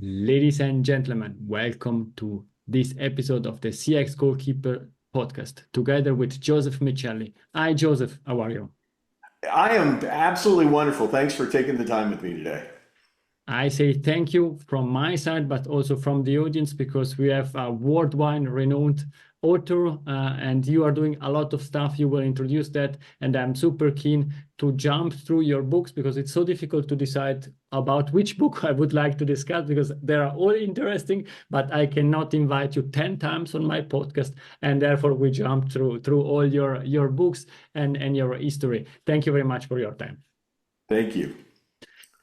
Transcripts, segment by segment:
Ladies and gentlemen, welcome to this episode of the CX Goalkeeper podcast, together with Joseph Michelli. Hi, Joseph. How are you? I am absolutely wonderful. Thanks for taking the time with me today. I say thank you from my side, but also from the audience, because we have a worldwide renowned author, and you are doing a lot of stuff. You will introduce that, and I'm super keen to jump through your books because it's so difficult to decide about which book I would like to discuss because they are all interesting, but I cannot invite you 10 times on my podcast, and therefore we jump through all your books and your history. Thank you very much for your time. Thank you.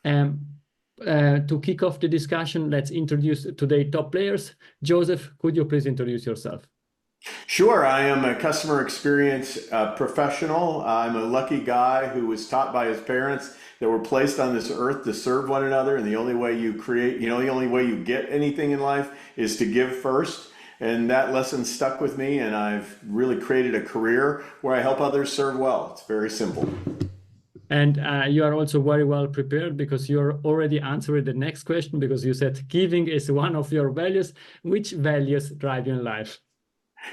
To kick off the discussion, let's introduce today's top players. Joseph, could you please introduce yourself? Sure. I am a customer experience professional. I'm a lucky guy who was taught by his parents that we're placed on this earth to serve one another. And the only way you create, the only way you get anything in life is to give first. And that lesson stuck with me. And I've really created a career where I help others serve well. It's very simple. And you are also very well prepared because you're already answering the next question, because you said giving is one of your values. Which values drive you in life?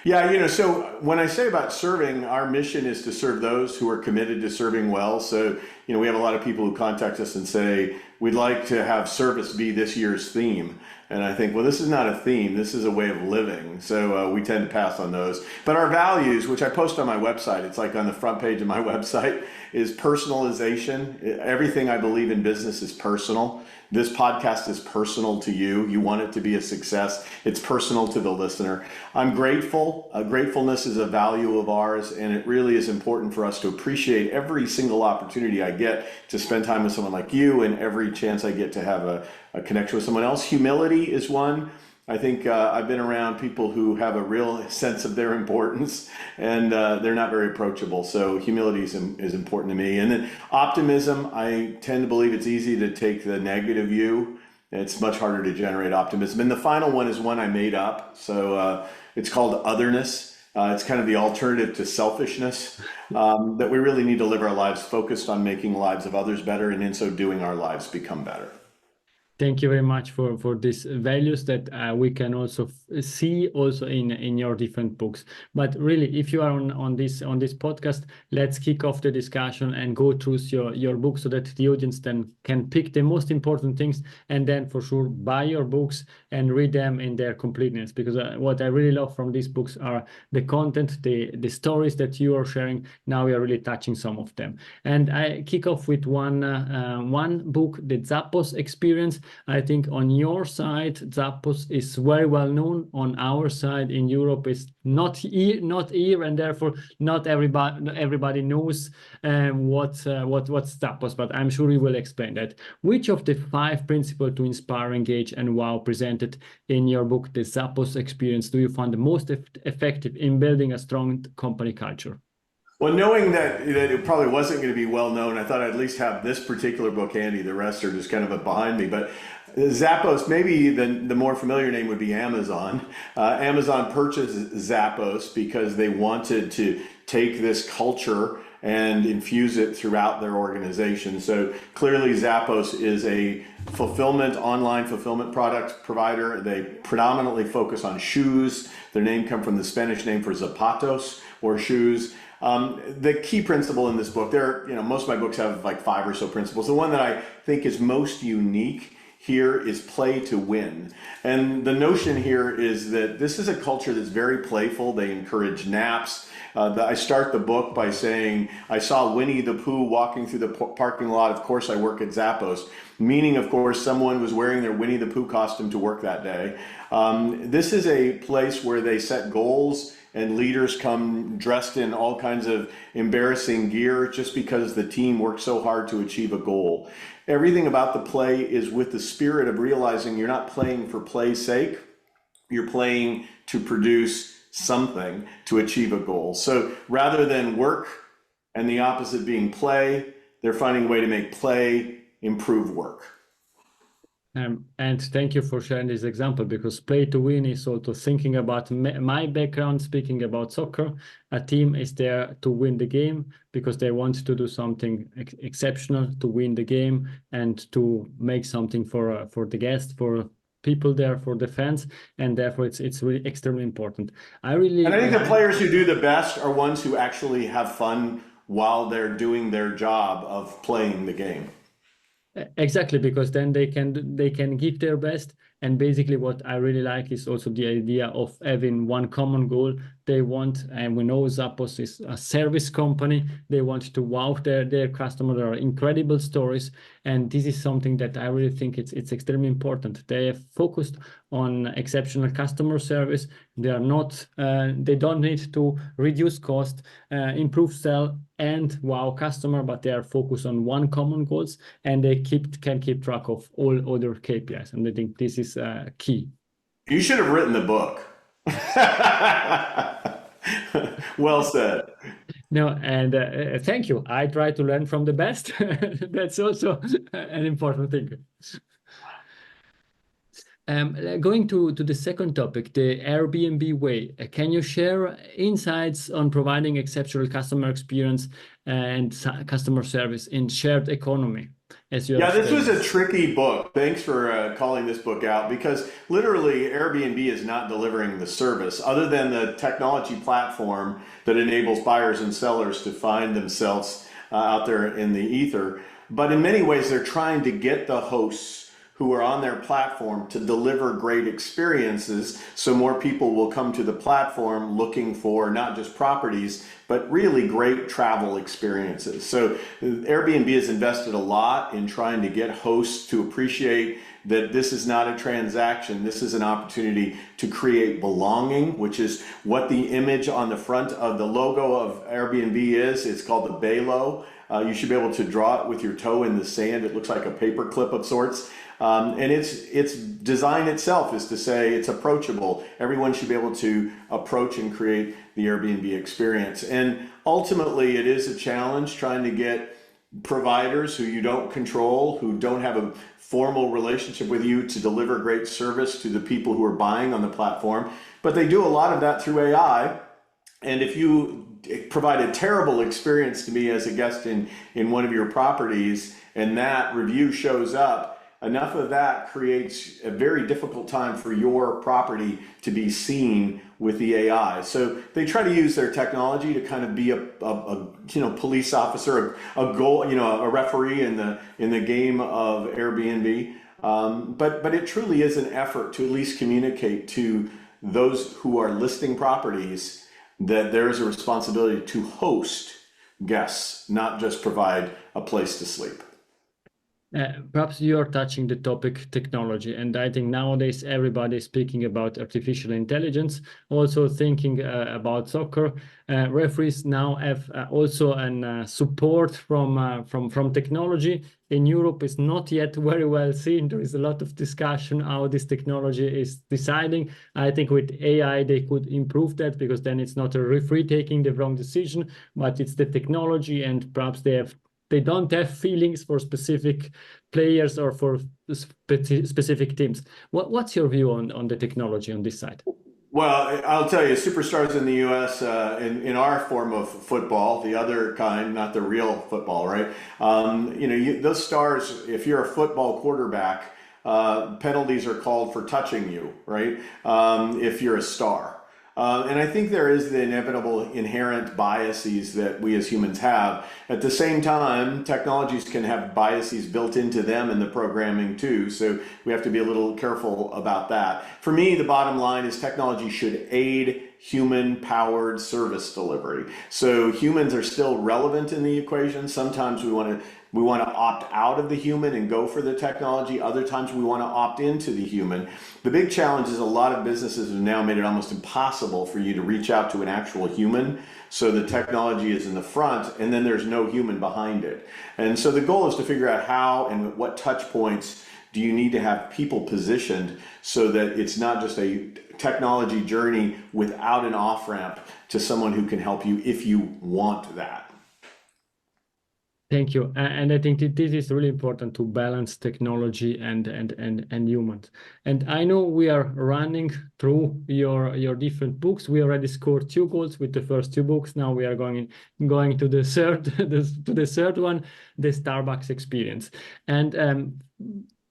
Yeah, so when I say about serving, our mission is to serve those who are committed to serving well. So, we have a lot of people who contact us and say, we'd like to have service be this year's theme. And I think, well, this is not a theme, this is a way of living. So we tend to pass on those. But our values, which I post on my website, it's like on the front page of my website, is personalization. Everything I believe in business is personal. This podcast is personal to you. You want it to be a success. It's personal to the listener. I'm grateful. Gratefulness is a value of ours, and it really is important for us to appreciate every single opportunity I get to spend time with someone like you, and every chance I get to have a connection with someone else. Humility is one. I think I've been around people who have a real sense of their importance, and they're not very approachable. So humility is important to me. And then optimism, I tend to believe it's easy to take the negative view. It's much harder to generate optimism. And the final one is one I made up. So it's called otherness. It's kind of the alternative to selfishness, that we really need to live our lives focused on making the lives of others better, and in so doing, our lives become better. Thank you very much for these values that we can also see also in your different books. But really, if you are on this podcast, let's kick off the discussion and go through your book so that the audience then can pick the most important things, and then for sure buy your books and read them in their completeness. Because what I really love from these books are the content, the stories that you are sharing. Now we are really touching some of them. And I kick off with one book, the Zappos Experience. I think on your side, Zappos is very well known. On our side in Europe, it's not here, and therefore not everybody knows what's Zappos. But I'm sure you will explain that. Which of the 5 principles to inspire, engage, and wow presented in your book, The Zappos Experience, do you find the most effective in building a strong company culture? Well, knowing that it probably wasn't going to be well known, I thought I'd at least have this particular book handy. The rest are just kind of behind me. But Zappos, maybe the more familiar name would be Amazon. Amazon purchased Zappos because they wanted to take this culture and infuse it throughout their organization. So clearly Zappos is a online fulfillment product provider. They predominantly focus on shoes. Their name comes from the Spanish name for zapatos, or shoes. The key principle in this book, most of my books have like 5 or so principles. The one that I think is most unique here is play to win. And the notion here is that this is a culture that's very playful. They encourage naps. I start the book by saying, I saw Winnie the Pooh walking through the parking lot. Of course, I work at Zappos. Meaning, of course, someone was wearing their Winnie the Pooh costume to work that day. This is a place where they set goals, and leaders come dressed in all kinds of embarrassing gear just because the team worked so hard to achieve a goal. Everything about the play is with the spirit of realizing you're not playing for play's sake. You're playing to produce something, to achieve a goal. So rather than work and the opposite being play, they're finding a way to make play improve work. And thank you for sharing this example, because play to win is also thinking about my background, speaking about soccer. A team is there to win the game because they want to do something exceptional to win the game and to make something for the guest, for people there for the fans, and therefore it's really extremely important. I And I think the like. players who do the best are ones who actually have fun while they're doing their job of playing the game. Exactly, because then they can give their best. And basically what I really like is also the idea of having one common goal. They want, and we know Zappos is a service company, they want to wow their customer. There are incredible stories, and this is something that I really think it's extremely important. They have focused on exceptional customer service. They are not they don't need to reduce cost, improve sell, and wow customer, but they are focused on one common goals, and they can keep track of all other KPIs. And I think this is key. You should have written the book. Well said. No, and thank you. I try to learn from the best. That's also an important thing. Going to the second topic, the Airbnb way. Can you share insights on providing exceptional customer experience and customer service in shared economy, as you Yeah, have this was stated? a tricky book. Thanks for calling this book out because literally Airbnb is not delivering the service other than the technology platform that enables buyers and sellers to find themselves out there in the ether. But in many ways, they're trying to get the hosts who are on their platform to deliver great experiences so more people will come to the platform looking for not just properties but really great travel experiences. So Airbnb has invested a lot in trying to get hosts to appreciate that this is not a transaction. This is an opportunity to create belonging, which is what the image on the front of the logo of Airbnb is. It's called the Balo. You should be able to draw it with your toe in the sand. It looks like a paper clip of sorts. And its design itself is to say it's approachable. Everyone should be able to approach and create the Airbnb experience. And ultimately, it is a challenge trying to get providers who you don't control, who don't have a formal relationship with you, to deliver great service to the people who are buying on the platform. But they do a lot of that through AI. And if you provide a terrible experience to me as a guest in one of your properties and that review shows up, enough of that creates a very difficult time for your property to be seen with the AI. So they try to use their technology to kind of be a police officer, a goal, a referee in the game of Airbnb. But it truly is an effort to at least communicate to those who are listing properties that there is a responsibility to host guests, not just provide a place to sleep. Perhaps you are touching the topic technology, and I think nowadays everybody is speaking about artificial intelligence, also thinking about soccer. Referees now have also an support from technology. In Europe, it's not yet very well seen. There is a lot of discussion how this technology is deciding. I think with AI they could improve that, because then it's not a referee taking the wrong decision, but it's the technology, and perhaps they don't have feelings for specific players or for specific teams. What's your view on the technology on this side? Well, I'll tell you, superstars in the U.S. In our form of football, the other kind, not the real football, right? Those stars, if you're a football quarterback, penalties are called for touching you, right? If you're a star. And I think there is the inevitable inherent biases that we as humans have. At the same time, technologies can have biases built into them in the programming too. So we have to be a little careful about that. For me, the bottom line is technology should aid human-powered service delivery. So humans are still relevant in the equation. Sometimes we want to opt out of the human and go for the technology. Other times we want to opt into the human. The big challenge is a lot of businesses have now made it almost impossible for you to reach out to an actual human. So the technology is in the front and then there's no human behind it. And so the goal is to figure out how and what touch points do you need to have people positioned so that it's not just a technology journey without an off-ramp to someone who can help you if you want that. Thank you. And I think that this is really important to balance technology and humans. And I know we are running through your different books. We already scored 2 goals with the first 2 books. Now we are going to the third to the third one, the Starbucks experience. And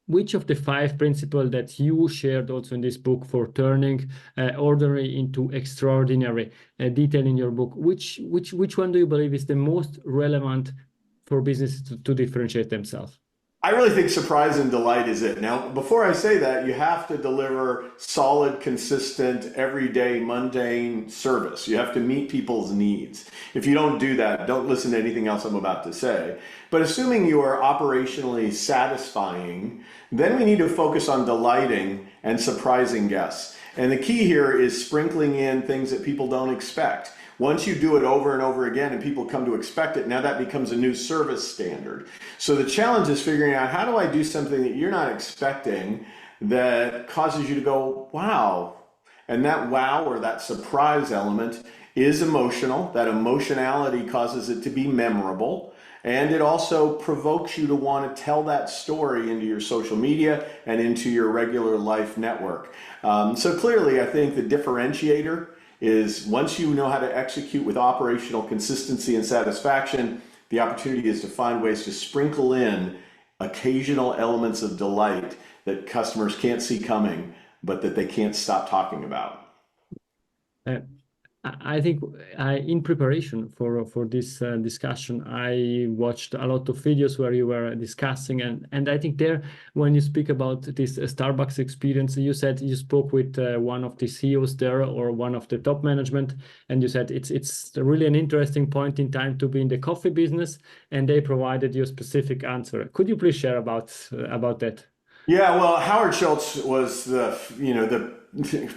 which of the 5 principles that you shared also in this book for turning ordinary into extraordinary detail in your book, which one do you believe is the most relevant for businesses to differentiate themselves? I really think surprise and delight is it. Now, before I say that, you have to deliver solid, consistent, everyday, mundane service. You have to meet people's needs. If you don't do that, don't listen to anything else I'm about to say. But assuming you are operationally satisfying, then we need to focus on delighting and surprising guests. And the key here is sprinkling in things that people don't expect. Once you do it over and over again and people come to expect it, now that becomes a new service standard. So the challenge is figuring out, how do I do something that you're not expecting that causes you to go, wow? And that wow, or that surprise element, is emotional. That emotionality causes it to be memorable. And it also provokes you to want to tell that story into your social media and into your regular life network. So clearly, I think the differentiator is, once you know how to execute with operational consistency and satisfaction, the opportunity is to find ways to sprinkle in occasional elements of delight that customers can't see coming, but that they can't stop talking about. I think in preparation for this discussion, I watched a lot of videos where you were discussing, and I think there, when you speak about this Starbucks experience, you said you spoke with one of the CEOs there, or one of the top management, and you said it's really an interesting point in time to be in the coffee business, and they provided you a specific answer. Could you please share about that? Yeah, well, Howard Schultz was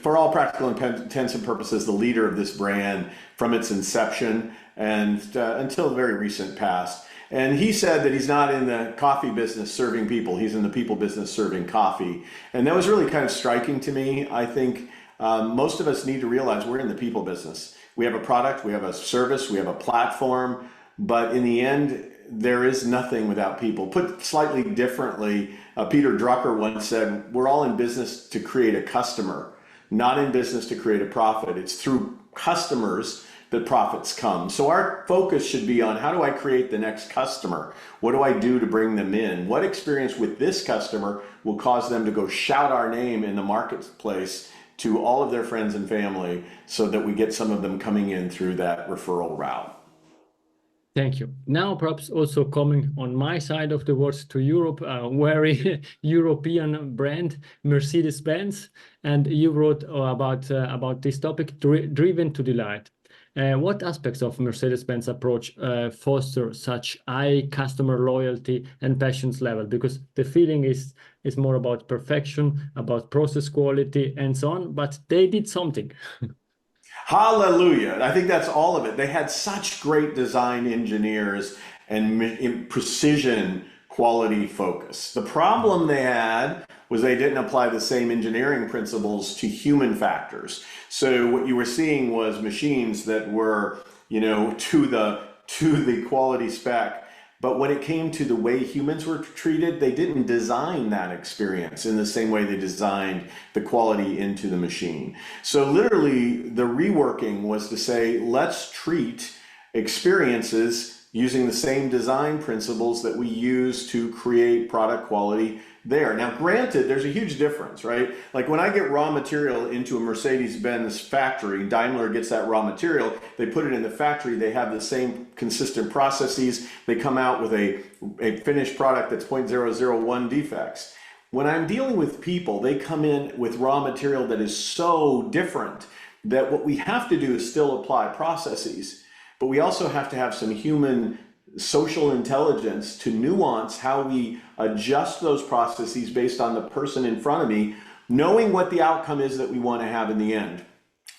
for all practical intents and purposes, the leader of this brand from its inception and until the very recent past. And he said that he's not in the coffee business serving people, he's in the people business serving coffee. And that was really kind of striking to me. I think most of us need to realize we're in the people business. We have a product, we have a service, we have a platform, but in the end, there is nothing without people. Put slightly differently, Peter Drucker once said, we're all in business to create a customer, not in business to create a profit. It's through customers that profits come. So our focus should be on, how do I create the next customer? What do I do to bring them in? What experience with this customer will cause them to go shout our name in the marketplace to all of their friends and family, so that we get some of them coming in through that referral route? Thank you. Now, perhaps also coming on my side of the world to Europe, a very European brand, Mercedes-Benz, and you wrote about this topic, driven to delight. What aspects of Mercedes-Benz approach foster such high customer loyalty and passions level? Because the feeling is more about perfection, about process quality, and so on. But they did something. Hallelujah. I think that's all of it. They had such great design engineers and precision quality focus. The problem they had was they didn't apply the same engineering principles to human factors. So what you were seeing was machines that were, to the quality spec. But when it came to the way humans were treated, they didn't design that experience in the same way they designed the quality into the machine. So literally, the reworking was to say, let's treat experiences using the same design principles that we use to create product quality there. Now, granted, there's a huge difference, right? Like when I get raw material into a Mercedes-Benz factory, Daimler gets that raw material, they put it in the factory, they have the same consistent processes, they come out with a finished product that's 0.001 defects. When I'm dealing with people, they come in with raw material that is so different that what we have to do is still apply processes, but we also have to have some human social intelligence to nuance how we adjust those processes based on the person in front of me, knowing what the outcome is that we want to have in the end.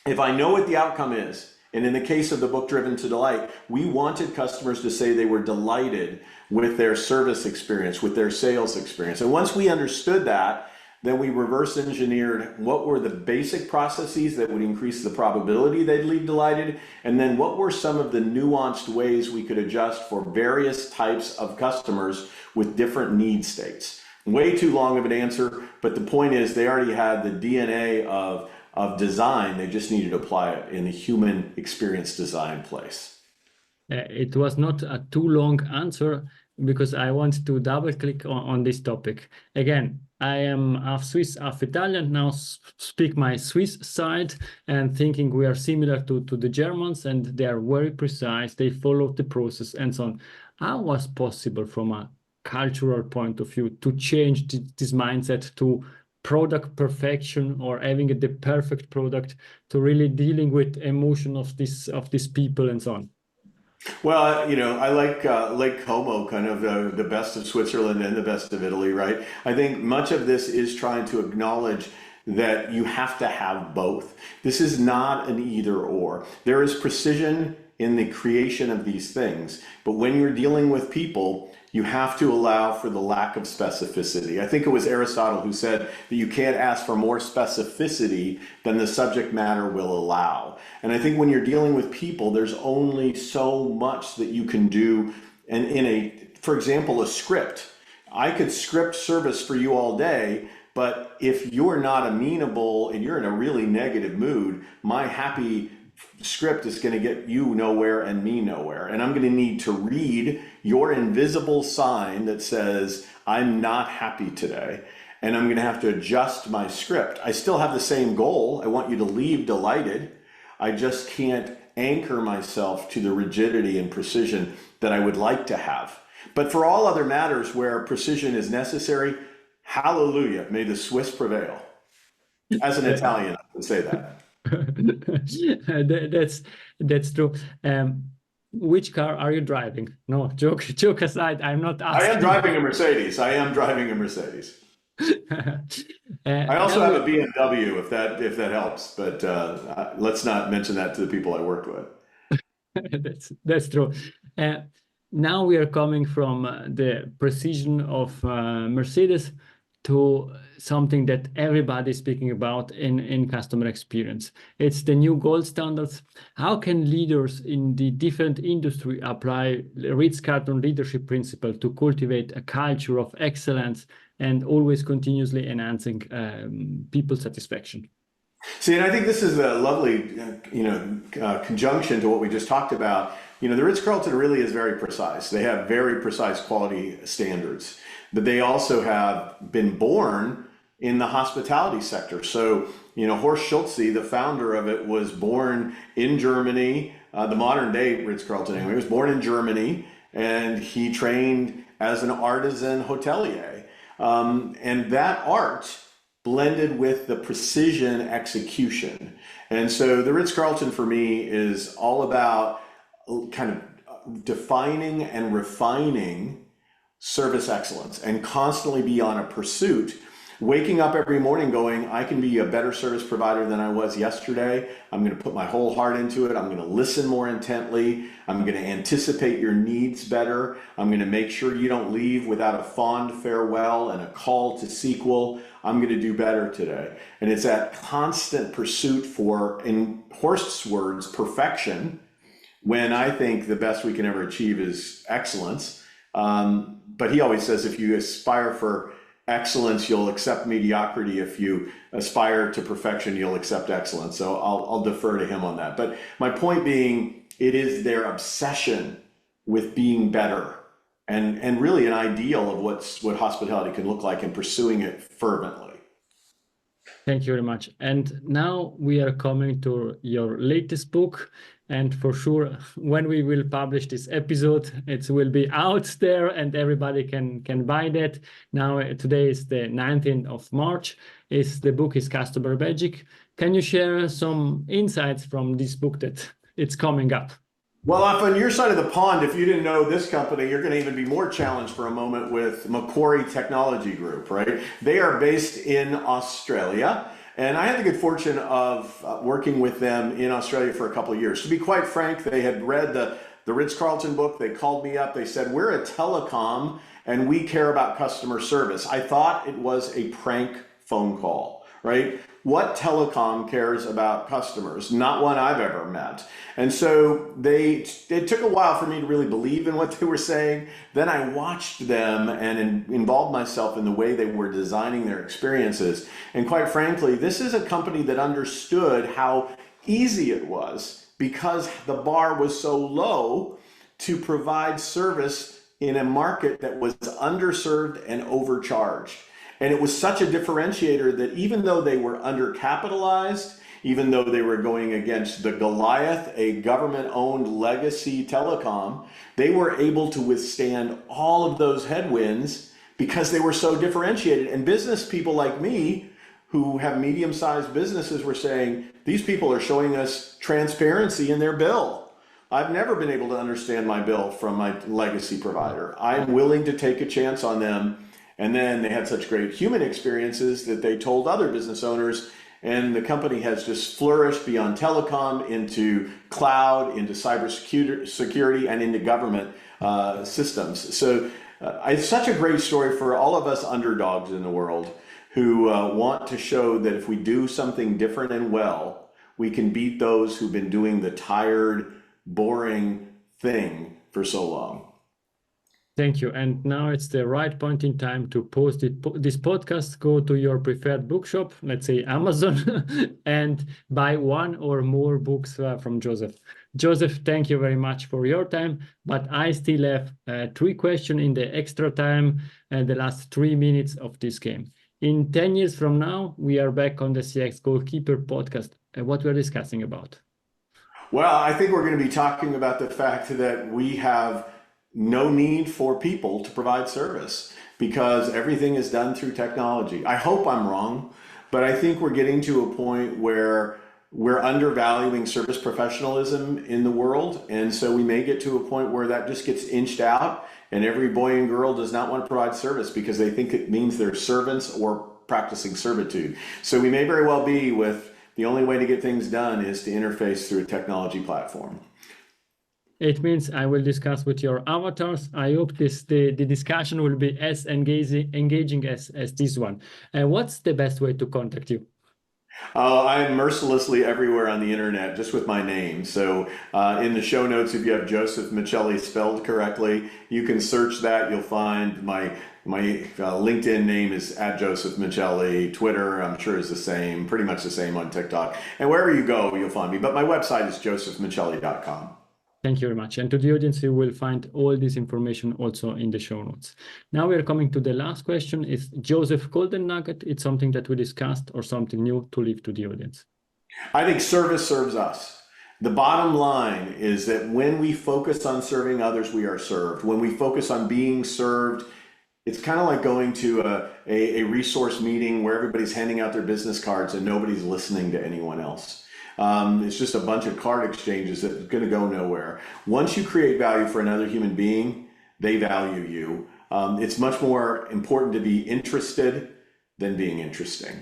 If I know what the outcome is, and in the case of the book Driven to Delight, we wanted customers to say they were delighted with their service experience, with their sales experience. And once we understood that, then we reverse engineered what were the basic processes that would increase the probability they'd leave delighted, and then what were some of the nuanced ways we could adjust for various types of customers with different need states. Way too long of an answer, but the point is they already had the DNA of design, they just needed to apply it in the human experience design place. It was not a too long answer. because I want to double click on this topic. Again, I am half Swiss, half Italian. Now speak my Swiss side and thinking we are similar to the Germans, and they are very precise. They follow the process and so on. How was possible from a cultural point of view to change this mindset to product perfection or having the perfect product, to really dealing with emotion of these people and so on? Well, I like Lake Como, kind of the best of Switzerland and the best of Italy, right? I think much of this is trying to acknowledge that you have to have both. This is not an either or. There is precision in the creation of these things, but when you're dealing with people, you have to allow for the lack of specificity. I think it was Aristotle who said that you can't ask for more specificity than the subject matter will allow. And I think when you're dealing with people, there's only so much that you can do. And for example, a script. I could script service for you all day, but if you're not amenable and you're in a really negative mood, my happy script is going to get you nowhere and me nowhere. And I'm going to need to read your invisible sign that says, I'm not happy today. And I'm going to have to adjust my script. I still have the same goal. I want you to leave delighted. I just can't anchor myself to the rigidity and precision that I would like to have. But for all other matters where precision is necessary, hallelujah, may the Swiss prevail. As an Italian, I would say that. That's true. Which car are you driving? No, joke aside, I'm not asking. I am driving a Mercedes. I also have a BMW, if that helps, but let's not mention that to the people I worked with. That's true. Now we are coming from the precision of Mercedes to something that everybody is speaking about in customer experience. It's the new gold standards. How can leaders in the different industry apply Ritz-Carlton leadership principle to cultivate a culture of excellence and always continuously enhancing people satisfaction? See, and I think this is a lovely, conjunction to what we just talked about. The Ritz-Carlton really is very precise. They have very precise quality standards, but they also have been born in the hospitality sector. So, Horst Schulze, the founder of it, was born in Germany, the modern day Ritz-Carlton anyway, was born in Germany, and he trained as an artisan hotelier. And that art blended with the precision execution. And so the Ritz-Carlton for me is all about kind of defining and refining service excellence and constantly be on a pursuit, waking up every morning going, I can be a better service provider than I was yesterday. I'm going to put my whole heart into it. I'm going to listen more intently. I'm going to anticipate your needs better. I'm going to make sure you don't leave without a fond farewell and a call to sequel. I'm going to do better today. And it's that constant pursuit for, in Horst's words, perfection, when I think the best we can ever achieve is excellence. But he always says, if you aspire for excellence, you'll accept mediocrity. If you aspire to perfection, you'll accept excellence. So I'll defer to him on that. But my point being, it is their obsession with being better and really an ideal of what hospitality can look like and pursuing it fervently. Thank you very much. And now we are coming to your latest book. And for sure, when we will publish this episode, it will be out there and everybody can buy that. Now, today is the 19th of March. The book is Customer Magic. Can you share some insights from this book that it's coming up? Well, off on your side of the pond, if you didn't know this company, you're going to even be more challenged for a moment with Macquarie Technology Group, right? They are based in Australia. And I had the good fortune of working with them in Australia for a couple of years. To be quite frank, they had read the Ritz-Carlton book. They called me up. They said, we're a telecom and we care about customer service. I thought it was a prank phone call, right? What telecom cares about customers? Not one I've ever met. And so it took a while for me to really believe in what they were saying. Then I watched them and involved myself in the way they were designing their experiences. And quite frankly, this is a company that understood how easy it was because the bar was so low to provide service in a market that was underserved and overcharged. And it was such a differentiator that even though they were undercapitalized, even though they were going against the Goliath, a government-owned legacy telecom, they were able to withstand all of those headwinds because they were so differentiated. And business people like me, who have medium-sized businesses, were saying, these people are showing us transparency in their bill. I've never been able to understand my bill from my legacy provider. I'm willing to take a chance on them. And then they had such great human experiences that they told other business owners, and the company has just flourished beyond telecom into cloud, into cybersecurity, and into government systems. So it's such a great story for all of us underdogs in the world who want to show that if we do something different and well, we can beat those who've been doing the tired, boring thing for so long. Thank you. And now it's the right point in time to post this podcast. Go to your preferred bookshop, let's say Amazon, and buy one or more books from Joseph. Joseph, thank you very much for your time. But I still have 3 questions in the extra time and the last 3 minutes of this game. In 10 years from now, we are back on the CX Goalkeeper podcast. What we're discussing about? Well, I think we're going to be talking about the fact that we have no need for people to provide service because everything is done through technology. I hope I'm wrong, but I think we're getting to a point where we're undervaluing service professionalism in the world. And so we may get to a point where that just gets inched out and every boy and girl does not want to provide service because they think it means they're servants or practicing servitude. So we may very well be with the only way to get things done is to interface through a technology platform. It means I will discuss with your avatars. I hope the discussion will be as engaging as this one. And what's the best way to contact you? I'm mercilessly everywhere on the internet, just with my name. So in the show notes, if you have Joseph Michelli spelled correctly, you can search that. You'll find my LinkedIn name is @JosephMichelli. Twitter, I'm sure, is the same, pretty much the same on TikTok. And wherever you go, you'll find me. But my website is josephmichelli.com. Thank you very much. And to the audience, you will find all this information also in the show notes. Now we are coming to the last question. Is Joseph golden nugget? It's something that we discussed or something new to leave to the audience? I think service serves us. The bottom line is that when we focus on serving others, we are served. When we focus on being served, it's kind of like going to a resource meeting where everybody's handing out their business cards and nobody's listening to anyone else. It's just a bunch of card exchanges that are going to go nowhere. Once you create value for another human being, they value you. It's much more important to be interested than being interesting.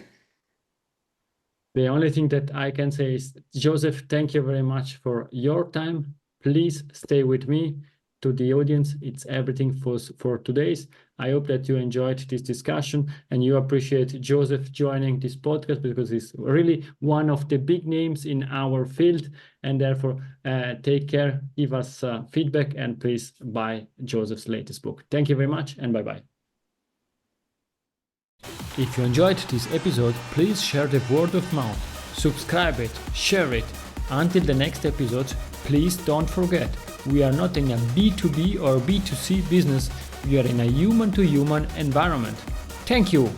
The only thing that I can say is, Joseph, thank you very much for your time. Please stay with me. To the audience, it's everything for today's. I hope that you enjoyed this discussion and you appreciate Joseph joining this podcast because he's really one of the big names in our field. And therefore, take care, give us feedback, and please buy Joseph's latest book. Thank you very much, and bye-bye. If you enjoyed this episode, please share the word of mouth, subscribe it, share it. Until the next episode, please don't forget, we are not in a B2B or B2C business, we are in a human-to-human environment. Thank you!